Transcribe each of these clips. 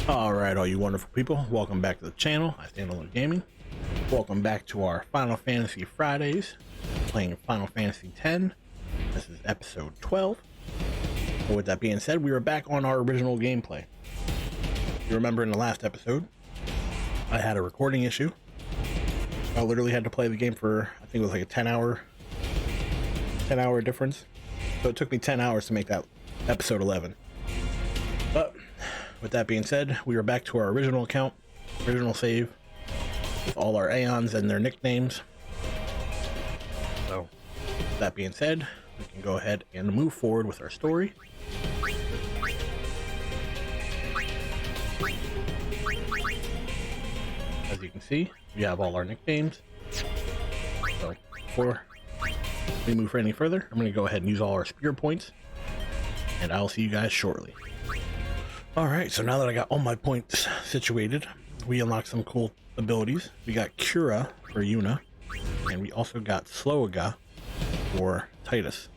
Alright, all you wonderful people, welcome back to the channel. I stand alone gaming. Welcome back to our Final Fantasy Fridays, playing Final Fantasy X. This is episode 12. So with that being said, we are back on our original gameplay. You remember in the last episode, I had a recording issue. I literally had to play the game for, I think it was like a 10 hour difference. So it took me 10 hours to make that episode 11. But with that being said, we are back to our original account, original save, with all our Aeons and their nicknames. So with that being said, we can go ahead and move forward with our story. As you can see, we have all our nicknames. So before we move any further, I'm going to go ahead and use all our spear points, and I'll see you guys shortly. Alright, so now that I got all my points situated, we unlocked some cool abilities. We got Cura for Yuna, and we also got Sloga for Titus.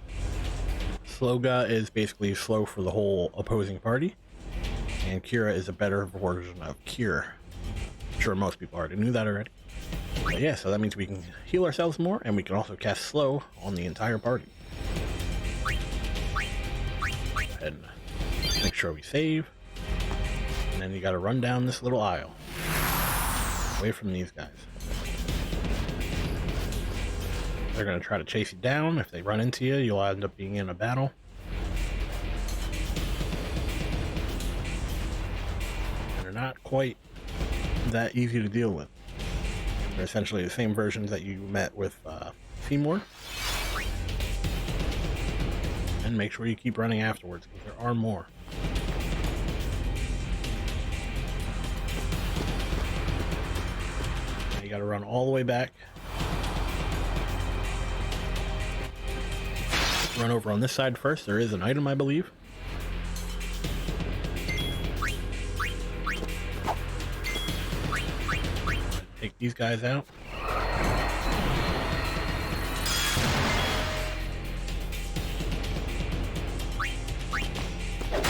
Sloga is basically slow for the whole opposing party, and Cura is a better version of Cure. I'm sure most people already knew that already. But yeah, so that means we can heal ourselves more, and we can also cast Slow on the entire party. Go ahead and make sure we save. And then you got to run down this little aisle away from these guys. They're going to try to chase you down. If they run into you, you'll end up being in a battle. And they're not quite that easy to deal with. They're essentially the same versions that you met with Seymour. And make sure you keep running afterwards, because there are more. You gotta run all the way back. Run over on this side first. There is an item, I believe. Take these guys out.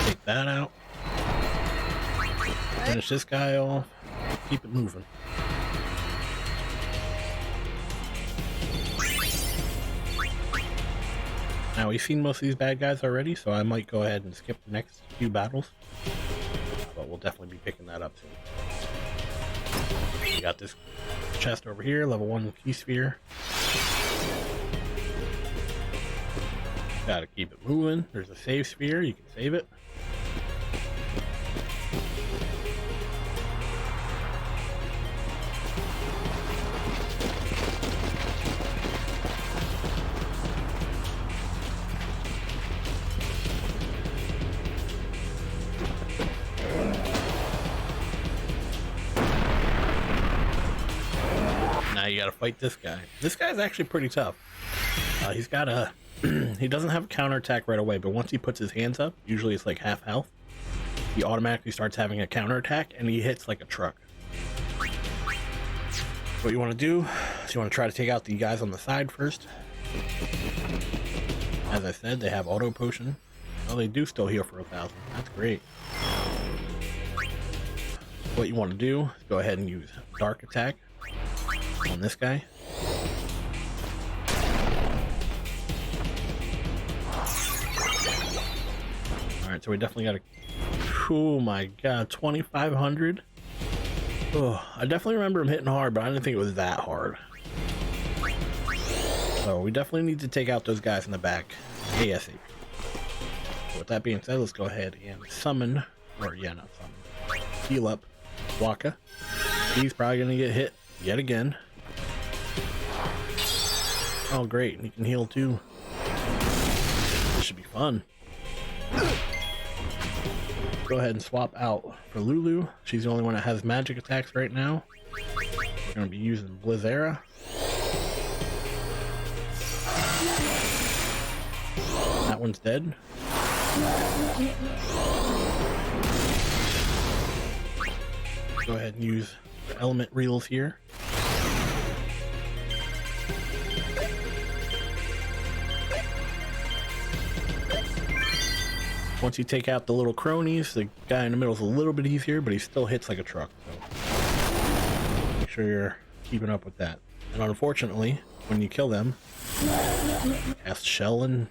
Take that out. Finish this guy off. Keep it moving. Now, we've seen most of these bad guys already, so I might go ahead and skip the next few battles. But we'll definitely be picking that up soon. We got this chest over here, level 1 key sphere. Gotta keep it moving. There's a save sphere, you can save it. Now you gotta fight this guy. This guy's actually pretty tough. He's got a... he doesn't have a counterattack right away, but once he puts his hands up, usually it's like half health, he automatically starts having a counterattack, and he hits like a truck. What you want to do is you want to try to take out the guys on the side first. As I said, they have auto potion. Oh, they do still heal for 1,000. That's great. What you want to do is go ahead and use dark attack on this guy. Alright, so we definitely got a... Oh my god, 2,500? Oh, I definitely remember him hitting hard, but I didn't think it was that hard. So we definitely need to take out those guys in the back ASAP. So with that being said, let's go ahead and summon, or yeah, not summon, heal up Waka. He's probably gonna get hit yet again. Oh great, and he can heal too. This should be fun. Go ahead and swap out for Lulu. She's the only one that has magic attacks right now. We're going to be using Blizzera. That one's dead. Go ahead and use the element reels here. Once you take out the little cronies, the guy in the middle is a little bit easier, but he still hits like a truck. So make sure you're keeping up with that. And unfortunately, when you kill them, cast shell and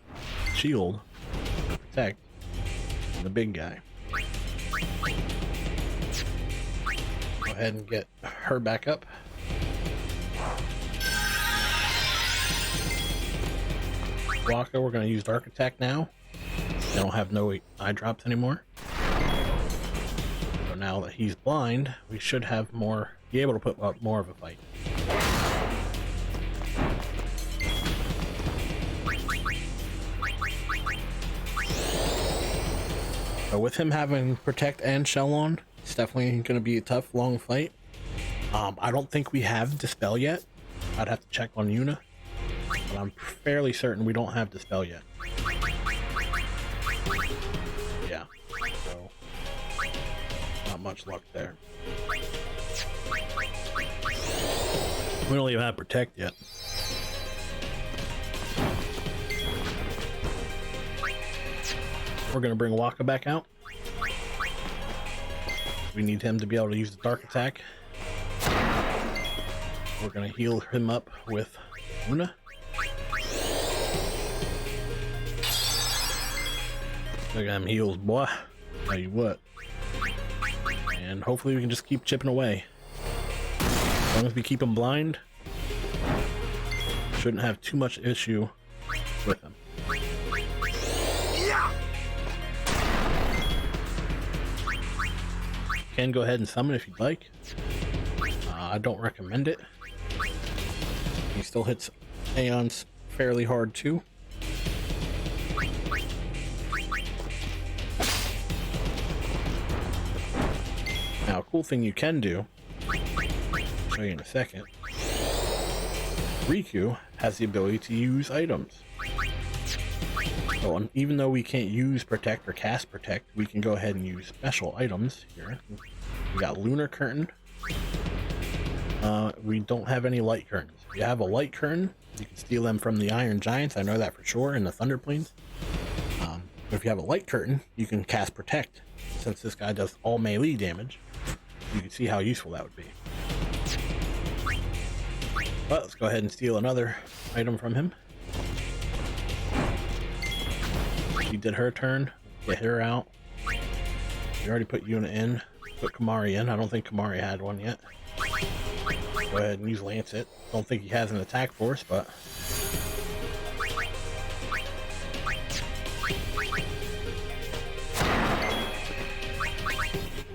shield to protect the big guy. Go ahead and get her back up. Waka, we're going to use Dark Attack now. They don't have no eye drops anymore. So now that he's blind, we should have be able to put up more of a fight. So with him having Protect and Shell on, it's definitely going to be a tough, long fight. I don't think we have Dispel yet. I'd have to check on Yuna. But I'm fairly certain we don't have Dispel yet. Yeah, so not much luck there. We don't even have Protect yet. We're going to bring Waka back out. We need him to be able to use the Dark Attack. We're going to heal him up with Luna. Look at him heals, boy. Tell you what. And hopefully we can just keep chipping away. As long as we keep him blind, shouldn't have too much issue with him. You can go ahead and summon if you'd like. I don't recommend it. He still hits Aeons fairly hard too. Now, a cool thing you can do, I'll show you in a second, Riku has the ability to use items. So even though we can't use Protect or cast Protect, we can go ahead and use special items here. We got Lunar Curtain. We don't have any Light Curtains. If you have a Light Curtain, you can steal them from the Iron Giants, I know that for sure, in the Thunder Plains. But if you have a Light Curtain, you can cast Protect. Since this guy does all melee damage, you can see how useful that would be. But let's go ahead and steal another item from him. She did her turn. Get her out. We already put Yuna in. Put Kamari in. I don't think Kamari had one yet. Go ahead and use Lancet. Don't think he has an attack force, but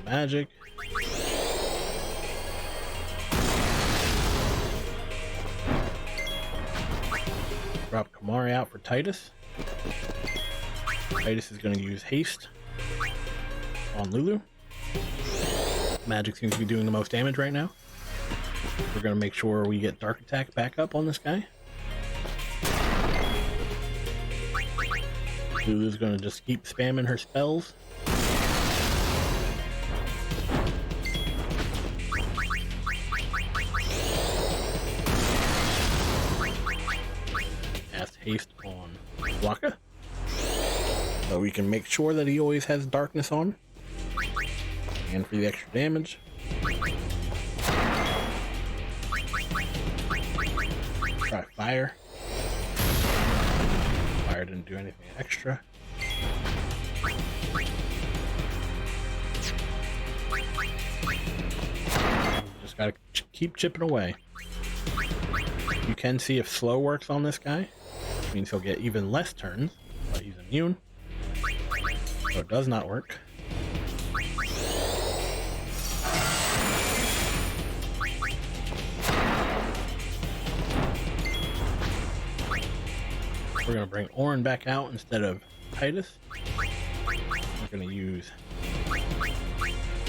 magic. Drop Kamari out for Titus. Titus is going to use haste on Lulu. Magic seems to be doing the most damage right now. We're going to make sure we get Dark Attack back up on this guy. Lulu's going to just keep spamming her spells. Cast haste on Waka, so we can make sure that he always has darkness on. And for the extra damage, try fire. Fire didn't do anything extra. Just gotta keep chipping away. You can see if slow works on this guy, which means he'll get even less turns, but he's immune, so it does not work. We're going to bring Orin back out instead of Titus. We're going to use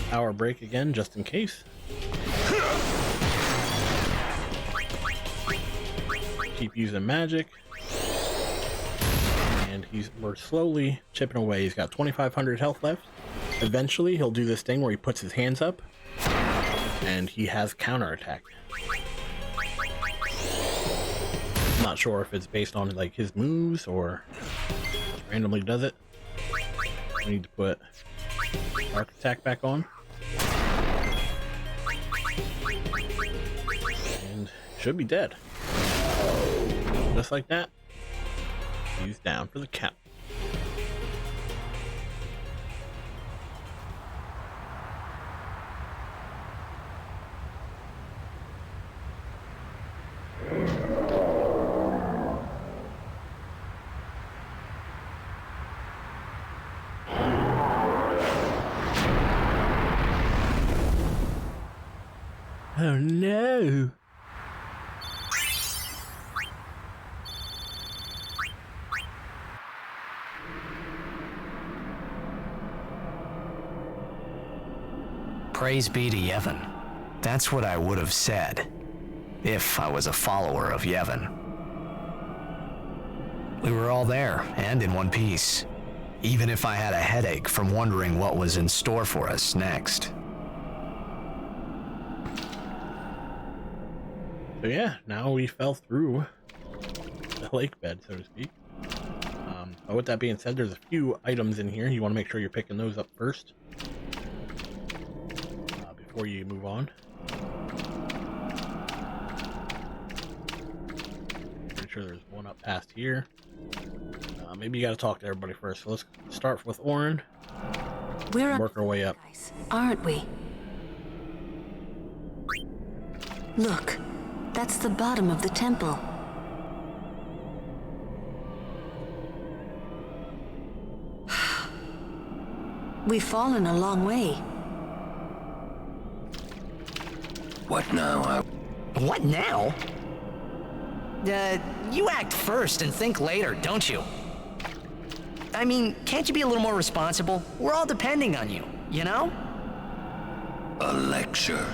Power Break again, just in case. Keep using magic. And we're slowly chipping away. He's got 2,500 health left. Eventually, he'll do this thing where he puts his hands up, and he has counterattack. Not sure if it's based on like his moves or just randomly does it. We need to put Arc Attack back on. And should be dead. Just like that. He's down for the count. Oh no! Praise be to Yevon. That's what I would have said, if I was a follower of Yevon. We were all there, and in one piece, even if I had a headache from wondering what was in store for us next. So yeah, now we fell through the lake bed, so to speak. But with that being said, there's a few items in here. You want to make sure you're picking those up first before you move on. Pretty sure there's one up past here. Maybe you got to talk to everybody first. So let's start with Orin. We're work our way up, aren't we? Look, that's the bottom of the temple. We've fallen a long way. What now? What now? You act first and think later, don't you? I mean, can't you be a little more responsible? We're all depending on you, you know? A lecture.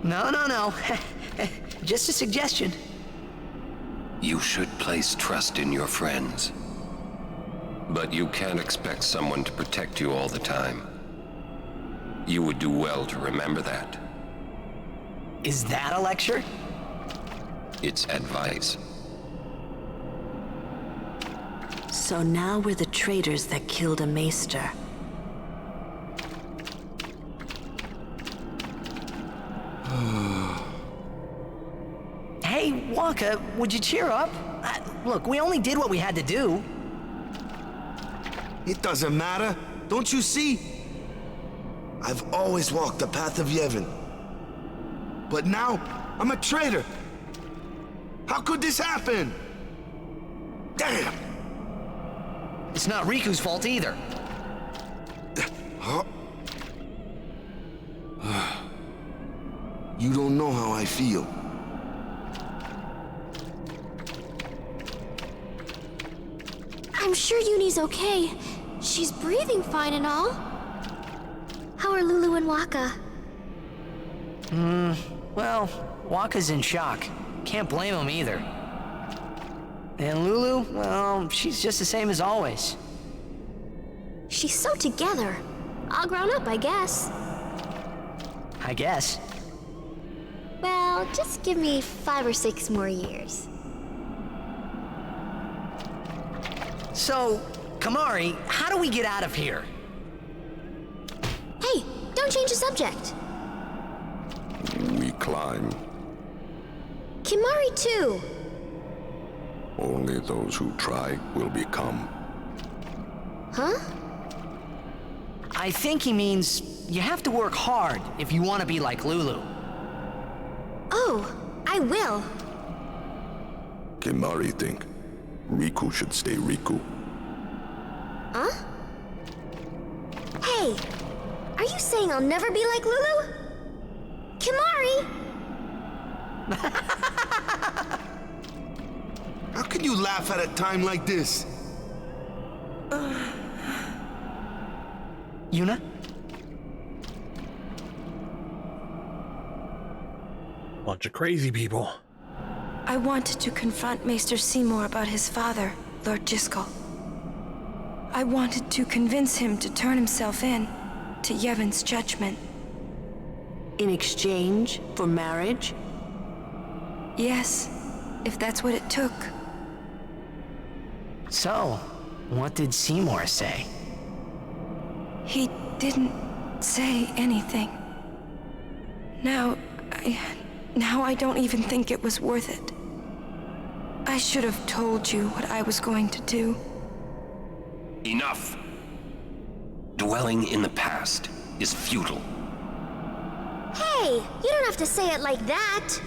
No. Just a suggestion. You should place trust in your friends. But you can't expect someone to protect you all the time. You would do well to remember that. Is that a lecture? It's advice. So now we're the traitors that killed a maester. Hey, Waka, would you cheer up? Look, we only did what we had to do. It doesn't matter. Don't you see? I've always walked the path of Yevon. But now, I'm a traitor. How could this happen? Damn! It's not Riku's fault either. Huh? You don't know how I feel. I'm sure Yuni's okay. She's breathing fine and all. How are Lulu and Waka? Well, Waka's in shock. Can't blame him either. And Lulu, well, she's just the same as always. She's so together. All grown up, I guess. I guess. Well, just give me 5 or 6 more years. So, Kamari, how do we get out of here? Hey, don't change the subject. We climb. Kimari too. Only those who try will become. Huh? I think he means you have to work hard if you want to be like Lulu. Oh, I will. Kimari think Riku should stay Riku. Huh? Hey, are you saying I'll never be like Lulu? Kimari! How can you laugh at a time like this? Yuna? Bunch of crazy people. I wanted to confront Maester Seymour about his father, Lord Jiskel. I wanted to convince him to turn himself in to Yevon's judgment. In exchange for marriage? Yes, if that's what it took. So, what did Seymour say? He didn't say anything. Now I don't even think it was worth it. I should have told you what I was going to do. Enough! Dwelling in the past is futile. Hey, you don't have to say it like that.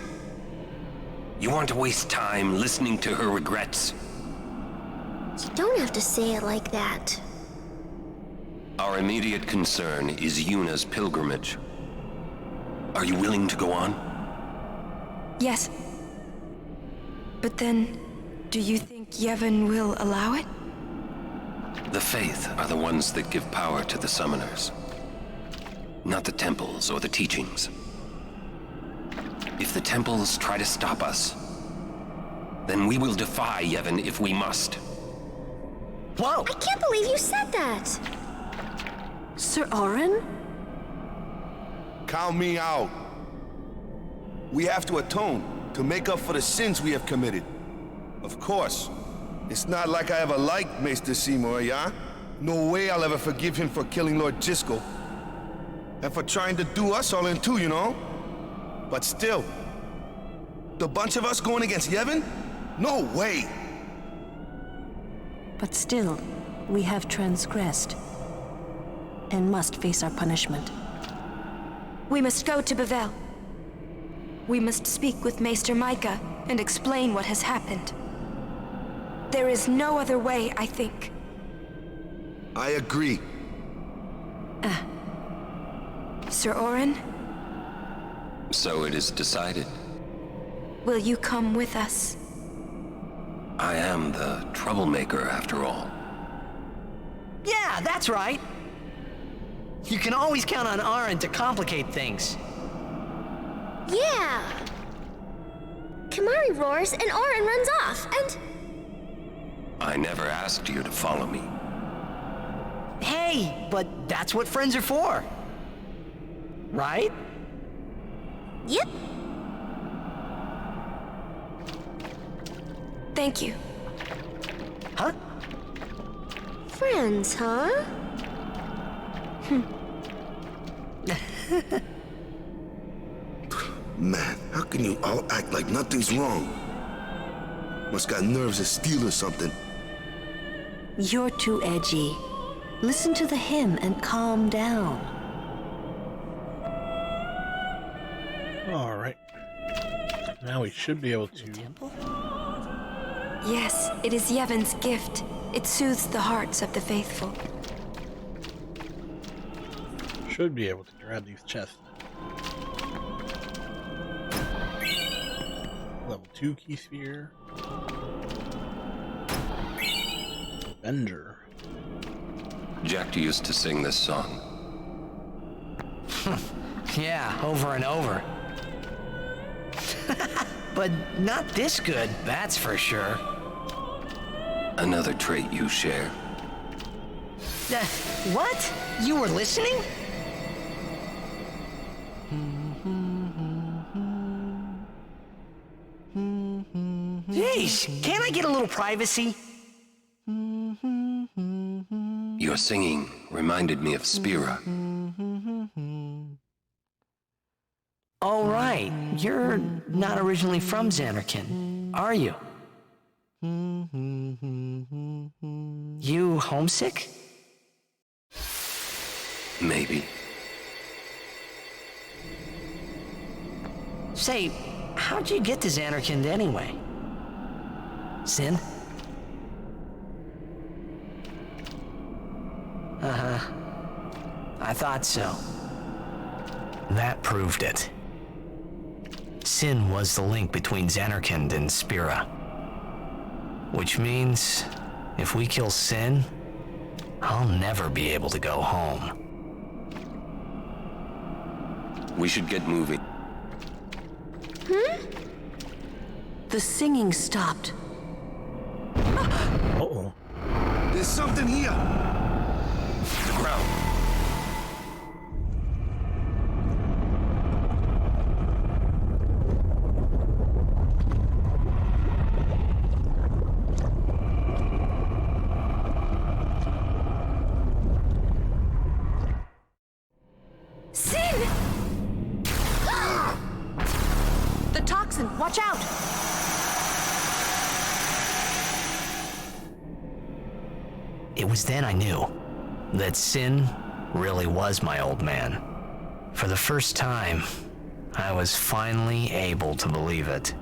You want to waste time listening to her regrets? You don't have to say it like that. Our immediate concern is Yuna's pilgrimage. Are you willing to go on? Yes. But then, do you think Yevon will allow it? The Faith are the ones that give power to the summoners, not the temples or the teachings. If the temples try to stop us, then we will defy Yevon if we must. Whoa! I can't believe you said that. Sir Orin? Count me out. We have to atone to make up for the sins we have committed. Of course. It's not like I ever liked Maester Seymour, yeah? No way I'll ever forgive him for killing Lord Driscoll. And for trying to do us all in two, you know? But still, the bunch of us going against Yevon? No way! But still, we have transgressed and must face our punishment. We must go to Bevel. We must speak with Maester Micah and explain what has happened. There is no other way, I think. I agree. Sir Orin, So it is decided. will you come with us? I am the troublemaker after all. Yeah, that's right. You can always count on Aaron to complicate things. Yeah. Kamari roars and Orin runs off, and... I never asked you to follow me. Hey, but that's what friends are for. Right? Yep. Thank you. Huh? Friends, huh? Man, how can you all act like nothing's wrong? Must got nerves of steel or something. You're too edgy. Listen to the hymn and calm down. All right. Now we should be able to. Yes, it is Yevon's gift. It soothes the hearts of the faithful. Should be able to grab these chests. Level 2 key sphere. Avenger. Jack used to sing this song. Yeah, over and over. But not this good, that's for sure. Another trait you share. What? You were listening? Jeez, can't I get a little privacy? Your singing reminded me of Spira. Oh, right. You're not originally from Xanarkin, are you? You homesick? Maybe. Say, how'd you get to Xanarkin anyway? Sin? Uh-huh. I thought so. That proved it. Sin was the link between Xanarkand and Spira. Which means, if we kill Sin, I'll never be able to go home. We should get moving. The singing stopped. Uh-oh. There's something here. The ground. Sin! The toxin, watch out! It was then I knew that Sin really was my old man. For the first time, I was finally able to believe it.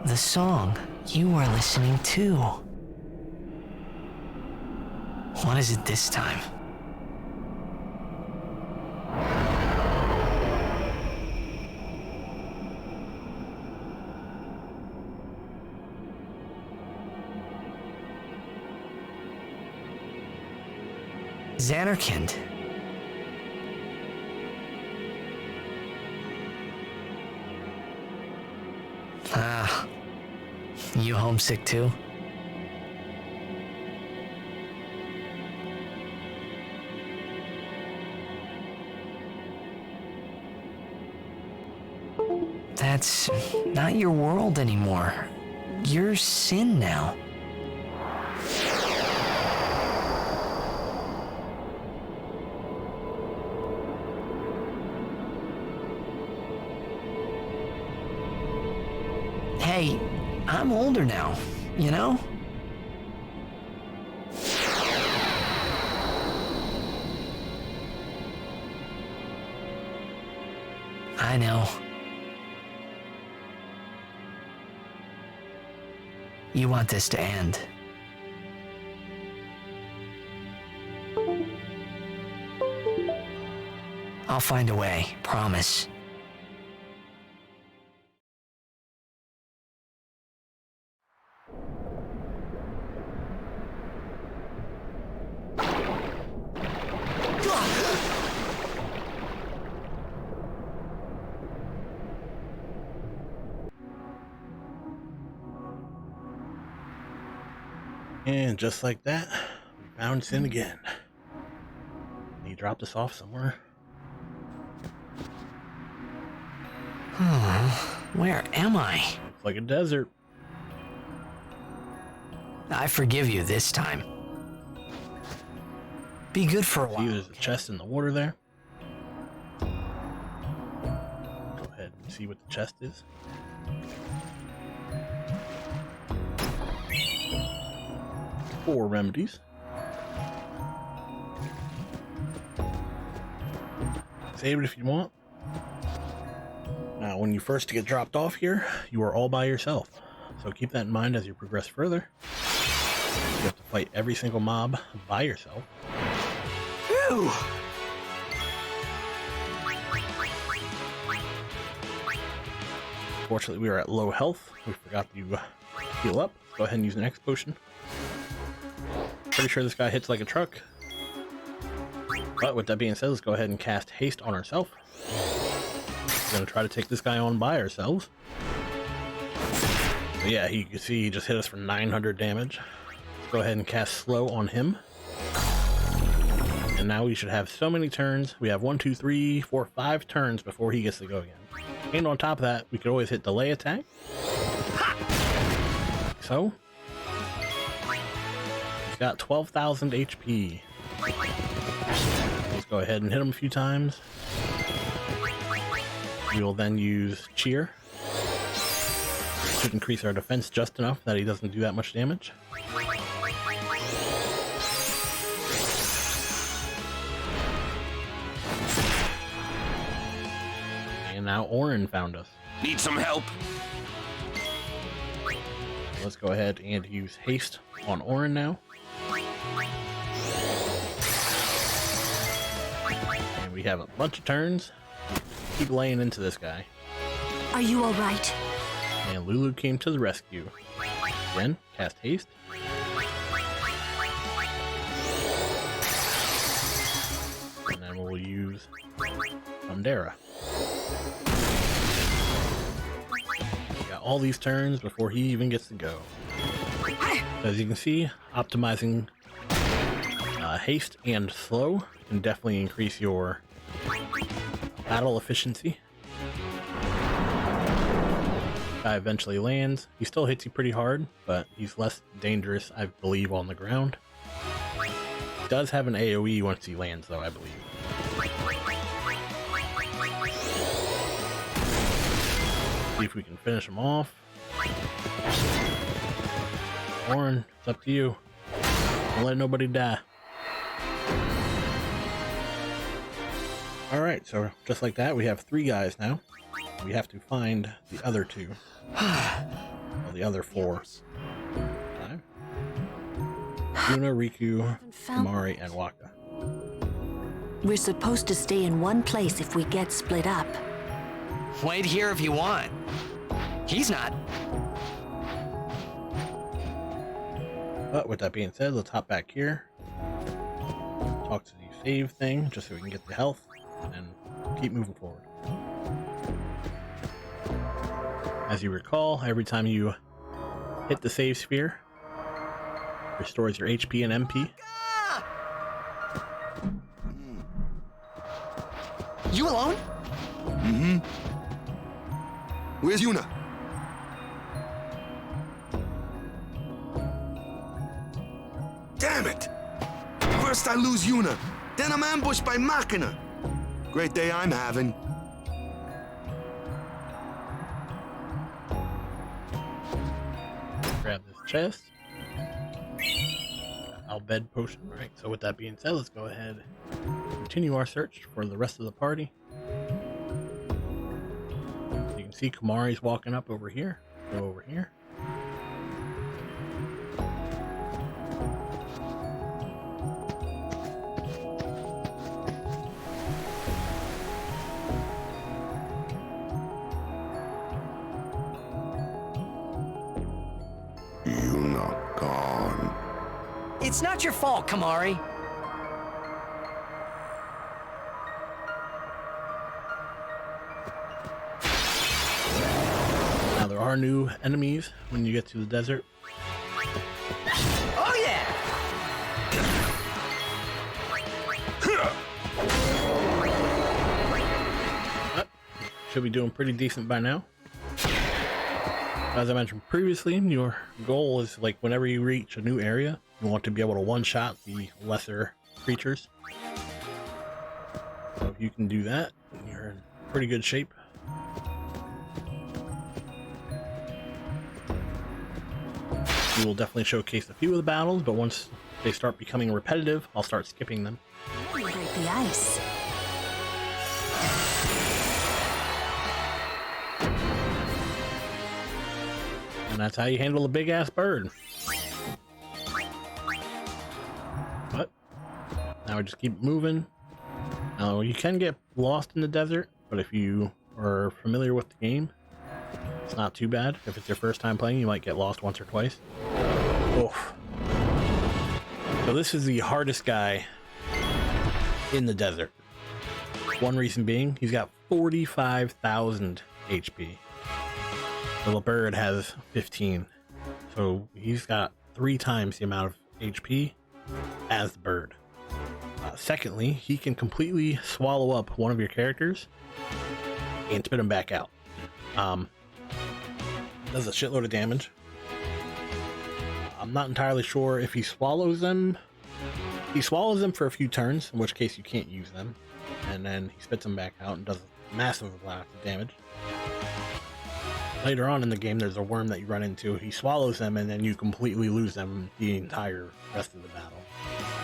The song you were listening to. What is it this time? Xanarkand. Ah, you homesick too? That's not your world anymore. You're Sin now. Hey, I'm older now, you know? I know. You want this to end. I'll find a way, promise. And just like that, we found Sin again. He dropped us off somewhere. Where am I? Looks like a desert. I forgive you this time. Be good for a See, while. there's a chest in the water there. Go ahead and see what the chest is. Four remedies. Save it if you want. Now, when you first get dropped off here, you are all by yourself. So keep that in mind as you progress further. You have to fight every single mob by yourself. Ew! Fortunately, we are at low health. We forgot to heal up. Go ahead and use an X potion. Pretty sure this guy hits like a truck. But with that being said, let's go ahead and cast haste on ourselves. We're going to try to take this guy on by ourselves. But yeah, you can see he just hit us for 900 damage. Let's go ahead and cast slow on him. And now we should have so many turns. We have 1, 2, 3, 4, 5 turns before he gets to go again. And on top of that, we could always hit delay attack. So, he's got 12,000 HP. Let's go ahead and hit him a few times. We will then use cheer. Should increase our defense just enough that he doesn't do that much damage. And now Orin found us. Need some help? Let's go ahead and use haste on Orin now. And we have a bunch of turns. Keep laying into this guy. Are you all right? And Lulu came to the rescue. Again, cast haste. And then we'll use Thundera. Got all these turns before he even gets to go. As you can see, optimizing haste and slow can definitely increase your battle efficiency. Guy eventually lands. He still hits you pretty hard, but he's less dangerous, I believe, on the ground. does have an AoE once he lands, though, I believe. See if we can finish him off. Warren, it's up to you. Don't let nobody die. Alright, so just like that, we have 3 guys now. We have to find the other 2. Well, the other 4. Yuna, Riku, Kimahri, and Wakka. We're supposed to stay in one place if we get split up. Wait here if you want. He's not. But with that being said, let's hop back here. Talk to the save thing, just so we can get the health, and keep moving forward. As you recall, every time you hit the save sphere, it restores your HP and MP. You alone? Mm-hmm. Where's Yuna? Damn it! First I lose Yuna, then I'm ambushed by Machina. Great day I'm having. Grab this chest. I'll bed potion. Right, so with that being said, let's go ahead and continue our search for the rest of the party. You can see Kimahri's walking up over here. Go over here. Yuna gone. It's not your fault, Kimahri. Now there are new enemies when you get to the desert. Oh yeah! Should be doing pretty decent by now. As I mentioned previously, your goal is, like, whenever you reach a new area, you want to be able to one-shot the lesser creatures. So if you can do that, you're in pretty good shape. We will definitely showcase a few of the battles, but once they start becoming repetitive, I'll start skipping them. Break the ice. And that's how you handle a big-ass bird. But now we just keep moving. Now you can get lost in the desert, but if you are familiar with the game, it's not too bad. If it's your first time playing, you might get lost once or twice. Oof. So this is the hardest guy in the desert. One reason being, he's got 45,000 HP. The bird has 15, so he's got 3 times the amount of HP as the bird. Secondly, he can completely swallow up one of your characters and spit him back out. Does a shitload of damage. I'm not entirely sure if he swallows them. He swallows them for a few turns, in which case you can't use them, and then he spits them back out and does a massive amount of damage. Later on in the game, there's a worm that you run into. He swallows them, and then you completely lose them the entire rest of the battle.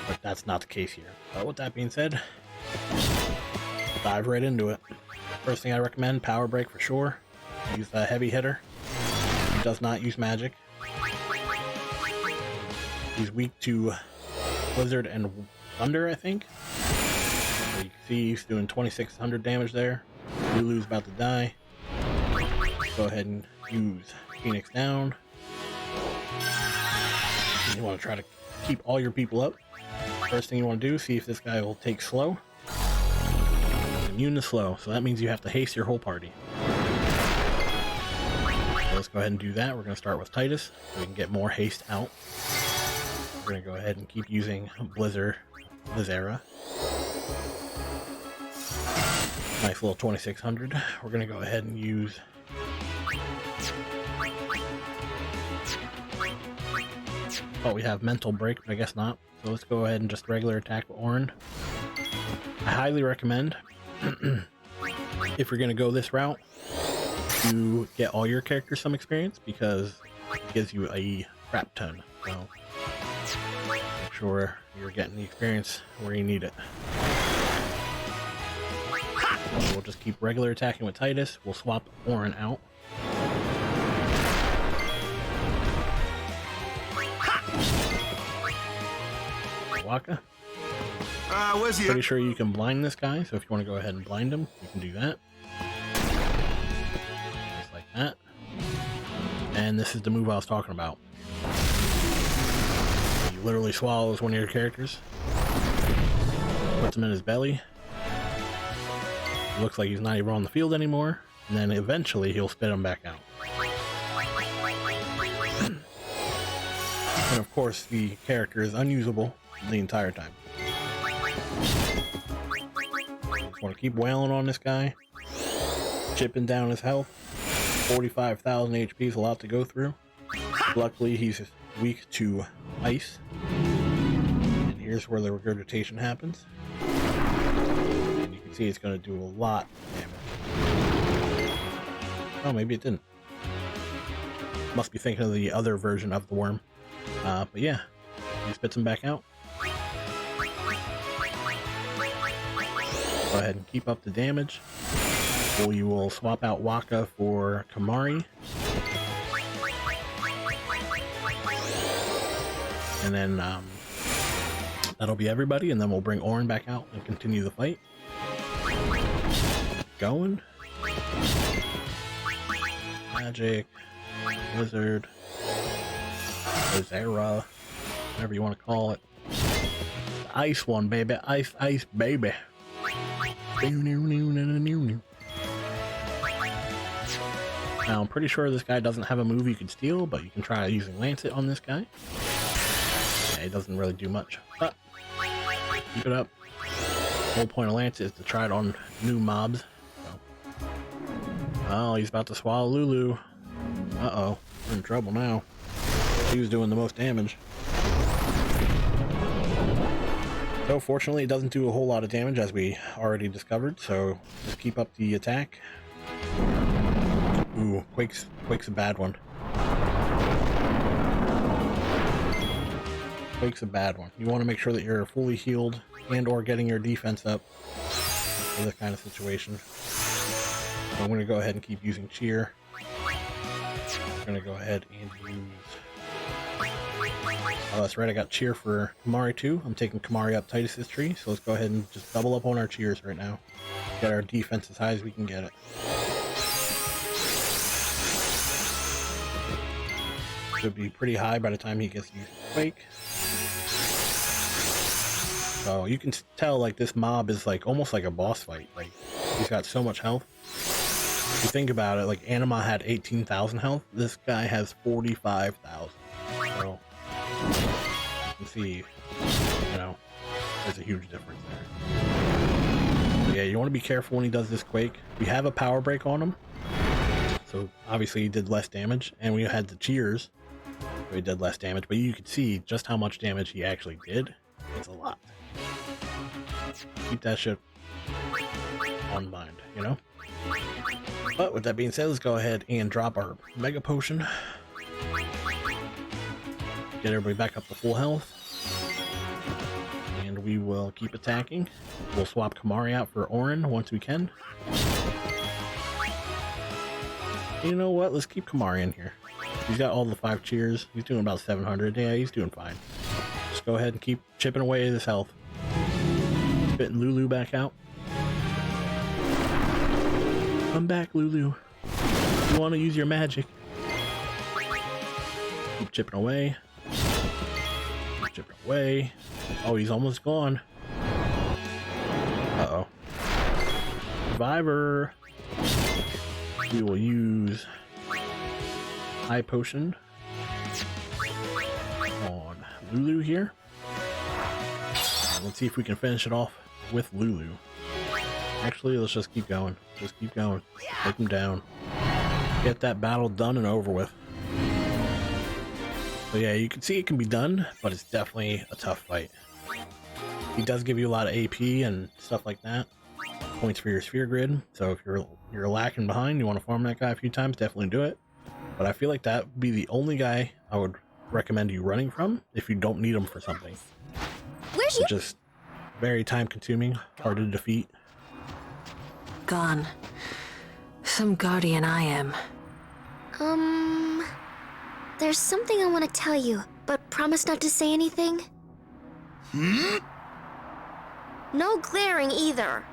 But that's not the case here. But with that being said, dive right into it. First thing I recommend, Power Break for sure. Use a heavy hitter. He does not use magic. He's weak to Blizzard and Thunder, I think. So you can see he's doing 2,600 damage there. Lulu's about to die. Go ahead and use Phoenix down. You want to try to keep all your people up. First thing you want to do, see if this guy will take slow. Immune to slow, so that means you have to haste your whole party. So let's go ahead and do that. We're going to start with Titus, so we can get more haste out. We're going to go ahead and keep using Blizzera. Nice little 2,600. We're going to go ahead and use thought we have mental break, but I guess not. So let's go ahead and just regular attack Orin. I highly recommend, if you're going to go this route, to get all your characters some experience, because it gives you a crap ton. So make sure you're getting the experience where you need it. So we'll just keep regular attacking with Titus. We'll swap Orin out. Waka. Where's he? Pretty sure you can blind this guy, so if you want to go ahead and blind him, you can do that. Just like that. And this is the move I was talking about. He literally swallows one of your characters, puts him in his belly. It looks like he's not even on the field anymore, and then eventually he'll spit him back out. And of course, the character is unusable the entire time. Just want to keep wailing on this guy, chipping down his health. 45,000 HP is a lot to go through. Luckily, he's weak to ice. And here's where the regurgitation happens. And you can see it's going to do a lot of damage. Oh, maybe it didn't. Must be thinking of the other version of the worm. But yeah, he spits him back out. Go ahead and keep up the damage. We will swap out Waka for Kamari. And then that'll be everybody, and then we'll bring Orin back out and continue the fight. Going. Magic. Wizard. Zera. Whatever you want to call it. The ice one, baby. Ice, baby. Now, I'm pretty sure this guy doesn't have a move you can steal, but you can try using Lancet on this guy. Yeah, he doesn't really do much, but keep it up. The whole point of Lancet is to try it on new mobs. So. Oh, he's about to swallow Lulu. Uh-oh, we're in trouble now. He was doing the most damage. So fortunately, it doesn't do a whole lot of damage, as we already discovered, so just keep up the attack. Ooh, Quake's a bad one. Quake's a bad one. You want to make sure that you're fully healed and or getting your defense up for this kind of situation. So I'm going to go ahead and keep using Cheer. I'm going to go ahead and use... Oh, that's right, I got Cheer for Kamari too. I'm taking Kamari up Titus's tree, so let's go ahead and just double up on our Cheers right now. Get our defense as high as we can get it. Should be pretty high by the time he gets used to Quake. So you can tell, like, this mob is like almost like a boss fight. Like, he's got so much health. If you think about it, like Anima had 18,000 health, this guy has 45,000. So you can see, you know, there's a huge difference there. But yeah, you want to be careful when he does this Quake. We have a power break on him, so obviously he did less damage, and we had the Cheers, so he did less damage, but you could see just how much damage he actually did. It's a lot. Keep that shit on mind, you know? But with that being said, let's go ahead and drop our Mega Potion. Get everybody back up to full health. And we will keep attacking. We'll swap Kamari out for Orin once we can. You know what? Let's keep Kamari in here. He's got all the 5 cheers. He's doing about 700. Yeah, he's doing fine. Just go ahead and keep chipping away at his health. Spitting Lulu back out. Come back, Lulu. You want to use your magic. Keep chipping away. Keep chipping away. Oh, he's almost gone. Uh-oh. Survivor. We will use High Potion on Lulu here. Let's see if we can finish it off with Lulu. Actually, let's just keep going. Just keep going. Take him down. Get that battle done and over with. So yeah, you can see it can be done, but it's definitely a tough fight. He does give you a lot of AP and stuff like that. Points for your sphere grid. So if you're lacking behind, you want to farm that guy a few times, definitely do it. But I feel like that would be the only guy I would recommend you running from if you don't need him for something. Where's you? Just very time consuming, hard to defeat. Gone. Some guardian I am. There's something I want to tell you, but promise not to say anything. No glaring either.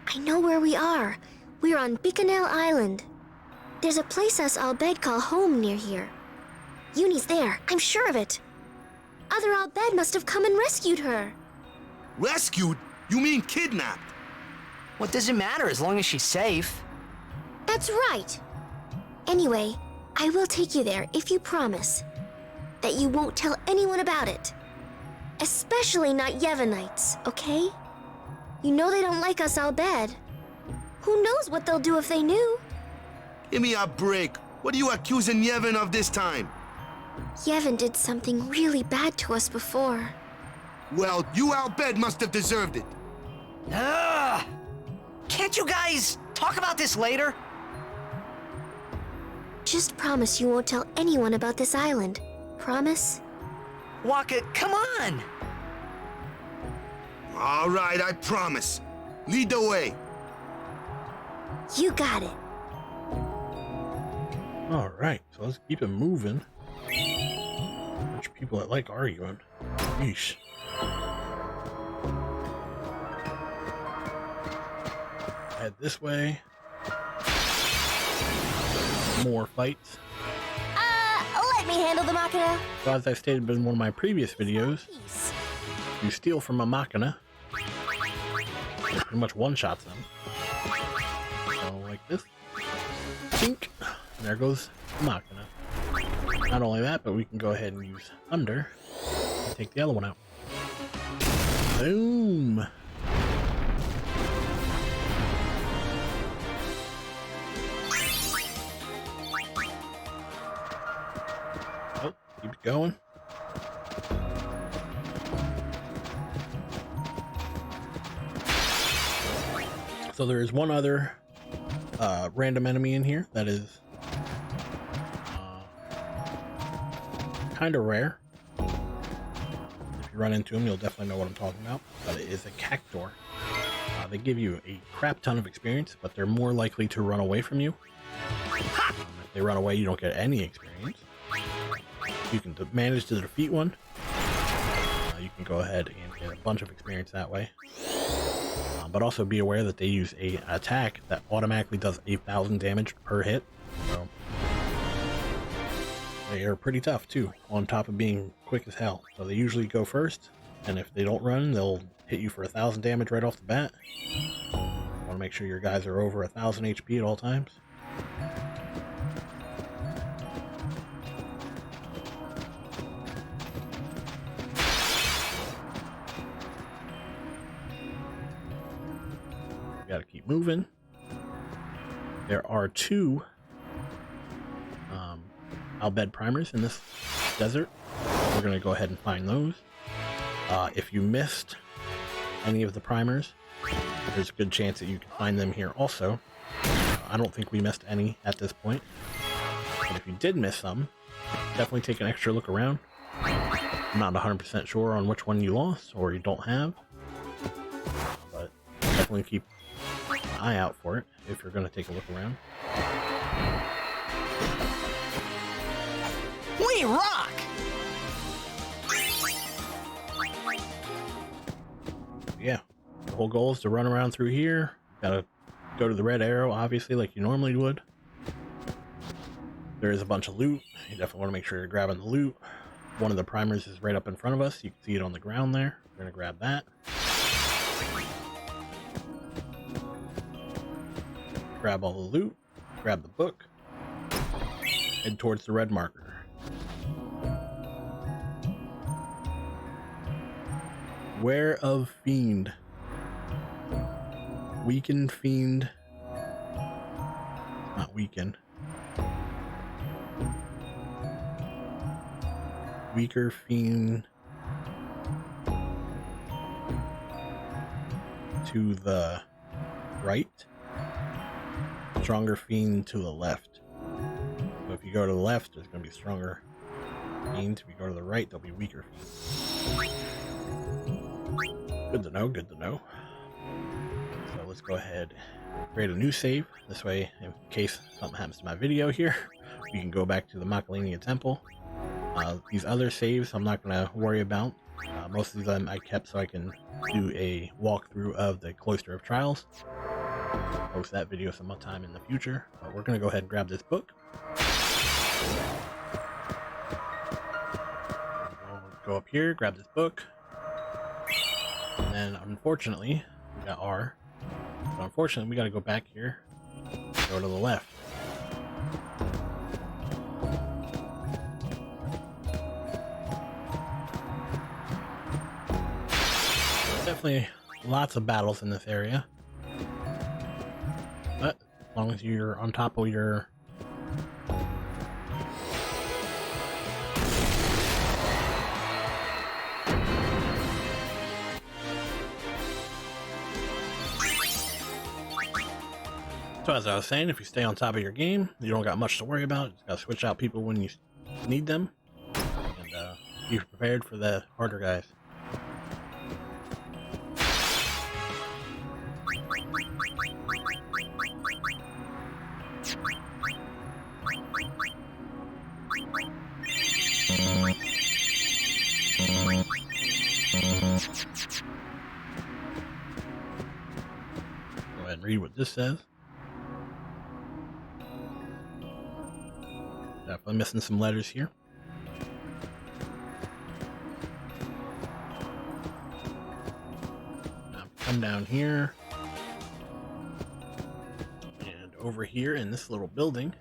I know where we are. We're on Bikanel Island. There's a place us Al-Bed call home near here. Uni's there, I'm sure of it. Other Al-Bed must have come and rescued her. Rescued? You mean kidnapped? What does it matter as long as she's safe? That's right. Anyway, I will take you there if you promise that you won't tell anyone about it. Especially not Yevonites, okay? You know they don't like us Al-Bed. Who knows what they'll do if they knew? Give me a break. What are you accusing Yevon of this time? Yevon did something really bad to us before. Well, you Al-Bed must have deserved it. Ugh! Can't you guys talk about this later? Just promise you won't tell anyone about this island. Promise? Waka, come on! All right, I promise. Lead the way. You got it. All right, so let's keep it moving. Bunch people that like arguing. Yeesh. Head this way. More fights. Let me handle the Machina. So as I stated in one of my previous videos, you steal from a Machina, it pretty much one-shots them. So like this. Tink. And there goes the Machina. Not only that, but we can go ahead and use Thunder and take the other one out. Boom. Oh, keep it going. So there is one other random enemy in here that is kind of rare. If you run into him, you'll definitely know what I'm talking about. But it is a Cactor. They give you a crap ton of experience, but they're more likely to run away from you. If they run away, you don't get any experience. You can manage to defeat one. You can go ahead and get a bunch of experience that way. But also be aware that they use an attack that automatically does 8,000 damage per hit. So they are pretty tough too, on top of being quick as hell. So they usually go first, and if they don't run, they'll hit you for 1,000 damage right off the bat. You want to make sure your guys are over 1,000 HP at all times. Got to keep moving. There are two Al-Bed primers in this desert. We're going to go ahead and find those. If you missed any of the primers, there's a good chance that you can find them here also. I don't think we missed any at this point. But if you did miss some, definitely take an extra look around. I'm not 100% sure on which one you lost or you don't have. But definitely keep an eye out for it if you're going to take a look around. We rock! Yeah, the whole goal is to run around through here. Gotta go to the red arrow, obviously, like you normally would. There is a bunch of loot. You definitely want to make sure you're grabbing the loot. One of the primers is right up in front of us. You can see it on the ground there. We're gonna grab that. Grab all the loot. Grab the book. Head towards the red marker. Where of Fiend. Weakened Fiend. Not weakened. weaker fiend to the right, stronger fiend to the left. So if you go to the left, there's going to be stronger fiends. If you go to the right, there'll be weaker fiends. Good to know, good to know. So let's go ahead and create a new save. This way, in case something happens to my video here, we can go back to the Macalania Temple. These other saves I'm not going to worry about. Most of them I kept so I can do a walkthrough of the Cloister of Trials. I'll post that video sometime in the future. But we're going to go ahead and grab this book. Go up here, grab this book. And then unfortunately, we got R. But unfortunately, we got to go back here. Go to the left. Definitely lots of battles in this area, but as long as you're on top of your so as I was saying, if you stay on top of your game, you don't got much to worry about. You just gotta switch out people when you need them, and be prepared for the harder guys. Go ahead and read what this says. Definitely missing some letters here. Now come down here. And over here in this little building,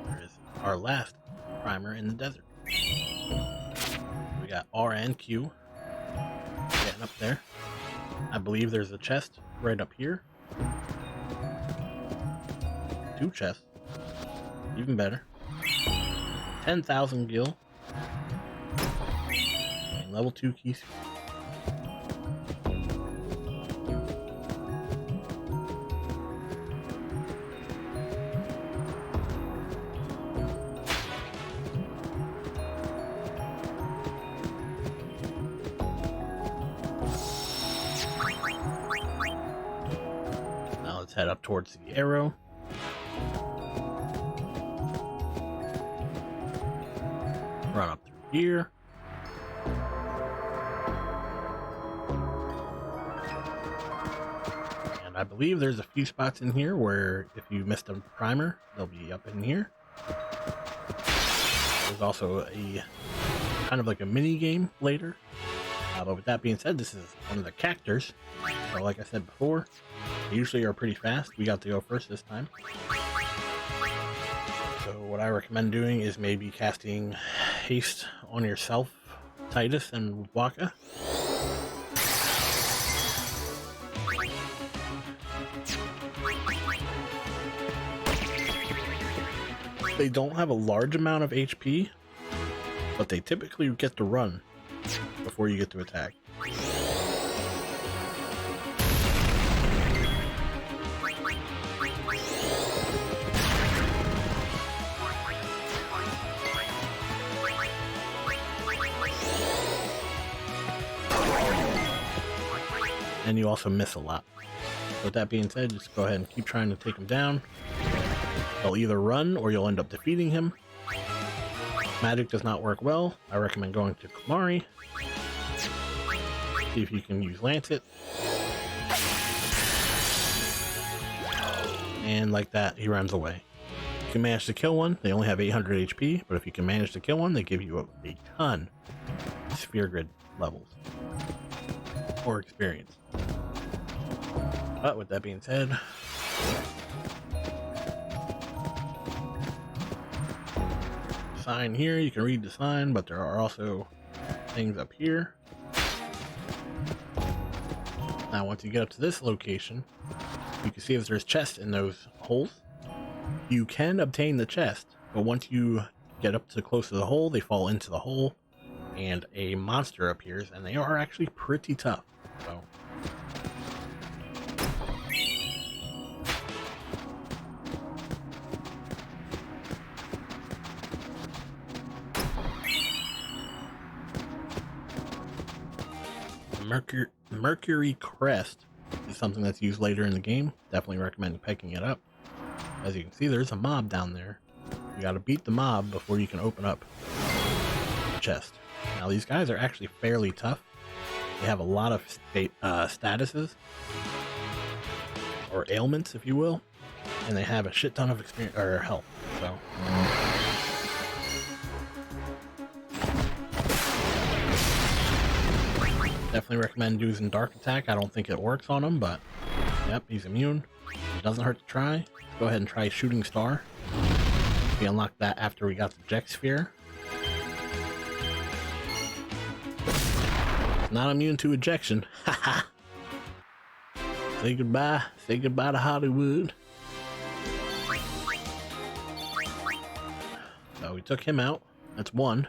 there is our last primer in the desert. We got R and Q getting up there. I believe there's a chest right up here. 2 chests. Even better. 10,000 gil. And level 2 keys. Now let's head up towards the arrow. Run up through here. And I believe there's a few spots in here where if you missed a primer, they'll be up in here. There's also a kind of like a mini game later. But with that being said, this is one of the cactors. So like I said before, they usually are pretty fast. We got to go first this time. So what I recommend doing is maybe casting haste on yourself, Titus and Waka. They don't have a large amount of HP, but they typically get to run before you get to attack. And you also miss a lot. With that being said, just go ahead and keep trying to take him down. They'll either run or you'll end up defeating him. Magic does not work well. I recommend going to Kumari. See if you can use Lancet. And like that, he runs away. If you manage to kill one, they only have 800 HP, but if you can manage to kill one, they give you a ton of sphere grid levels or experience. But with that being said, sign here, you can read the sign, but there are also things up here. Now once you get up to this location, you can see if there's chests in those holes. You can obtain the chest, but once you get up to close to the hole, they fall into the hole, and a monster appears, and they are actually pretty tough. So Mercury Crest is something that's used later in the game. Definitely recommend picking it up. As you can see, there's a mob down there. You gotta beat the mob before you can open up the chest. Now these guys are actually fairly tough. They have a lot of statuses, or ailments if you will, and they have a shit ton of experience or health. So definitely recommend using Dark Attack. I don't think it works on him, but yep, he's immune. It doesn't hurt to try. Let's go ahead and try Shooting Star. We unlocked that after we got the Eject Sphere. It's not immune to ejection. Haha. Say goodbye. Say goodbye to Hollywood. So we took him out. That's one.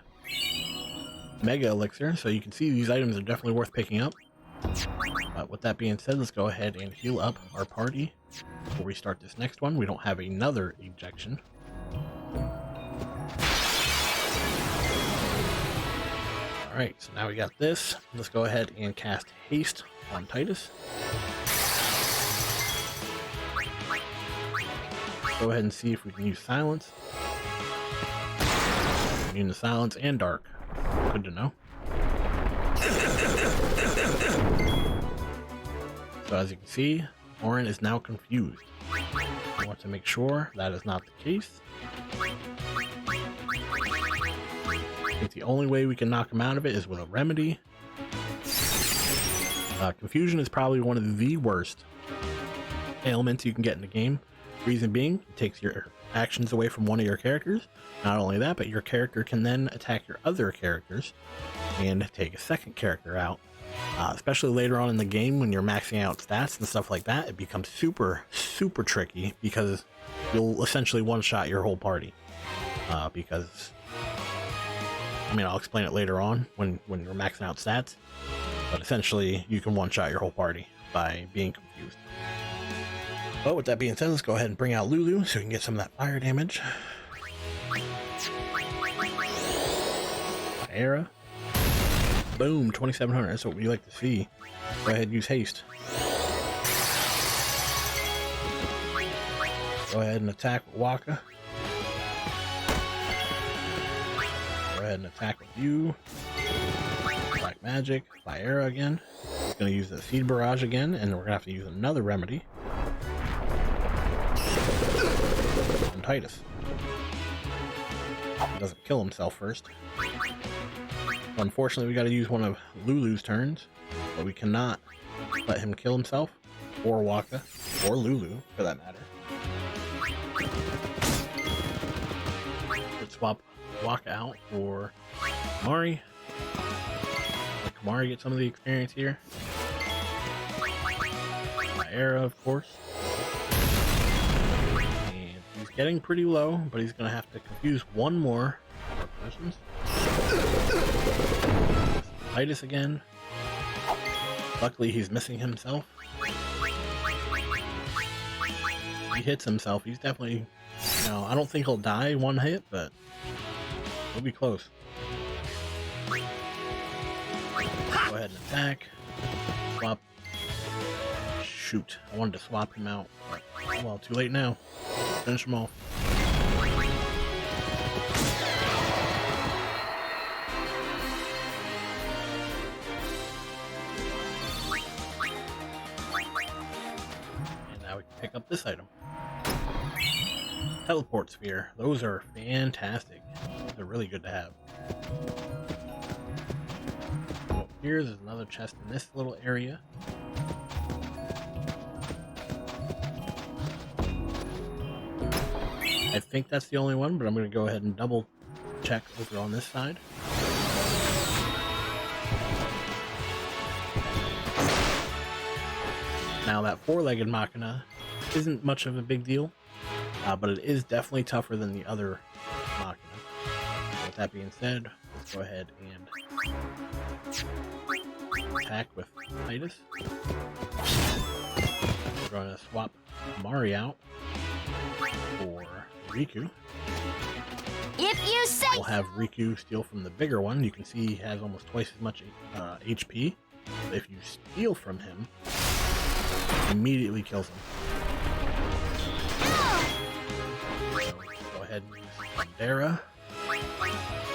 Mega Elixir, so you can see these items are definitely worth picking up. But with that being said, let's go ahead and heal up our party before we start this next one. We don't have another ejection. Alright, so now we got this. Let's go ahead and cast Haste on Titus. Go ahead and see if we can use Silence. Immune to Silence and Dark. Good to know. So as you can see, Orin is now confused. I want to make sure that is not the case. I think the only way we can knock him out of it is with a remedy. Confusion is probably one of the worst ailments you can get in the game. Reason being, it takes your actions away from one of your characters. Not only that, but your character can then attack your other characters and take a second character out. Especially later on in the game when you're maxing out stats and stuff like that, it becomes super tricky because you'll essentially one-shot your whole party. Because, I mean, I'll explain it later on when you're maxing out stats, but essentially you can one-shot your whole party by being confused. But with that being said, let's go ahead and bring out Lulu so we can get some of that fire damage. Era. Boom, 2700. That's what we like to see. Go ahead and use Haste. Go ahead and attack with Waka. Go ahead and attack with you. Black Magic. Fire again. It's going to use the Seed Barrage again, and we're going to have to use another remedy. On Titus. He doesn't kill himself first. Unfortunately, we got to use one of Lulu's turns, but we cannot let him kill himself, or Waka, or Lulu, for that matter. Let's swap Waka out for Kamari. Let Kamari get some of the experience here. Era, of course. And he's getting pretty low, but he's going to have to confuse one more of our persons. Titus again. Luckily, he's missing himself. He hits himself. He's definitely, you know, I don't think he'll die one hit, but he'll be close. Go ahead and attack. Swap. Shoot. I wanted to swap him out, but well, too late now. Finish him off. Pick up this item. Teleport Sphere. Those are fantastic. They're really good to have. So here's another chest in this little area. I think that's the only one, but I'm going to go ahead and double check over on this side. Now that four-legged Machina isn't much of a big deal, but it is definitely tougher than the other Machina. with that being said, let's go ahead and attack with Titus. We're going to swap Mari out for Riku. If you say We'll have Riku steal from the bigger one. You can see he has almost twice as much HP. But if you steal from him, it immediately kills him. So go ahead and use Bandera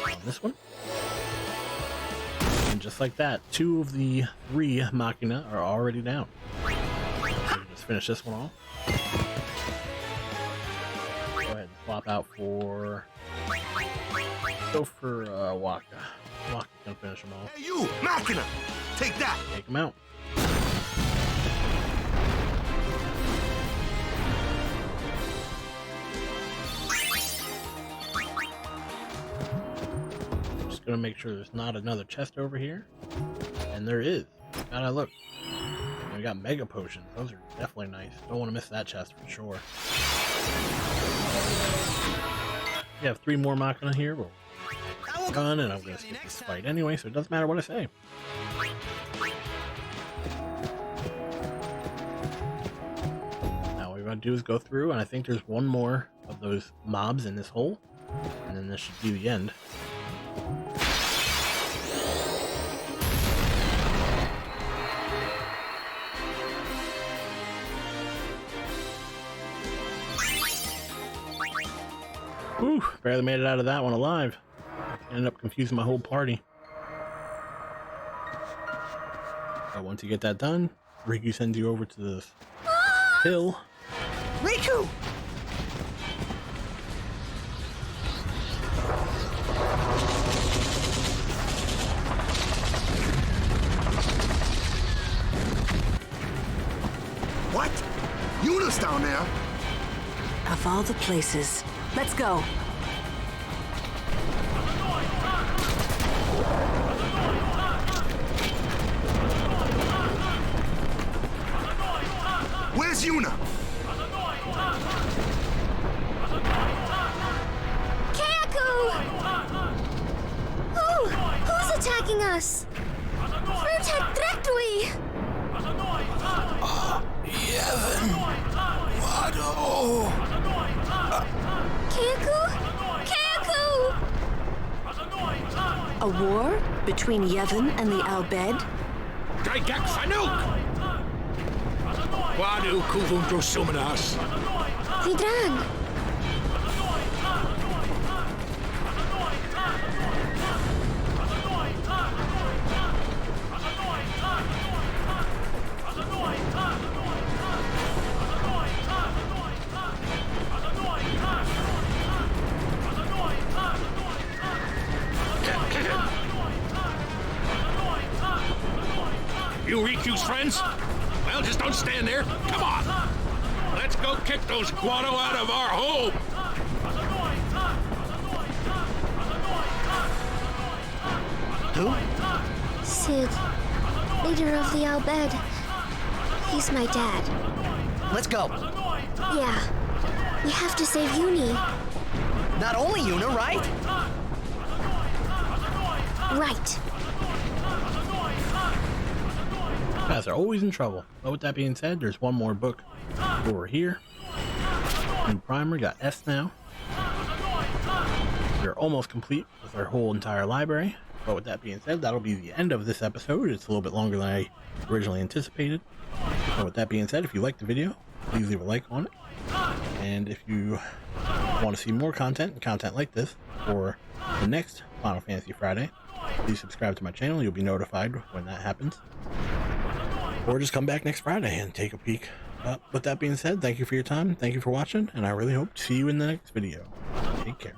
on this one. And just like that, 2 of the 3 Machina are already down. So just finish this one off. Go ahead and swap out for... Go for Waka. Waka can finish them all. Hey, you, Machina! Take that! Take them out. Just gonna make sure there's not another chest over here. And there is. Gotta look. We got Mega Potions. Those are definitely nice. Don't want to miss that chest for sure. We have 3 more Machina here. We'll run, and I'm gonna skip this fight anyway, so it doesn't matter what I say. Now what we're gonna do is go through, and I think there's one more of those mobs in this hole, and then this should be the end. Whew, barely made it out of that one alive. Ended up confusing my whole party. But once you get that done, Riku sends you over to this hill. Riku! What? Yuna's down there? Of all the places. Let's go. Where's Yuna? Kayaku! Who's attacking us? Protect Directly! Yevon! Wado! Kayaku? Kayaku! A war between Yevon and the Al Bhed? Gaigak Fanuk! Wadu Kuvundru Sumanas! Vidran! You Riku's friends? Well, just don't stand there. Come on! Let's go kick those guano out of our home! Who? Sid, leader of the Al Bhed. He's my dad. Let's go. Yeah, we have to save Uni. Not only Yuna, right? Right. Guys are always in trouble. But with that being said, there's one more book over here. New primer, got S now. We're almost complete with our whole entire library. But with that being said, that'll be the end of this episode. It's a little bit longer than I originally anticipated. But with that being said, if you liked the video, please leave a like on it. And if you want to see more content and content like this for the next Final Fantasy Friday, please subscribe to my channel. You'll be notified when that happens. Or just come back next Friday and take a peek. With that being said, thank you for your time, thank you for watching, and I really hope to see you in the next video. Take care.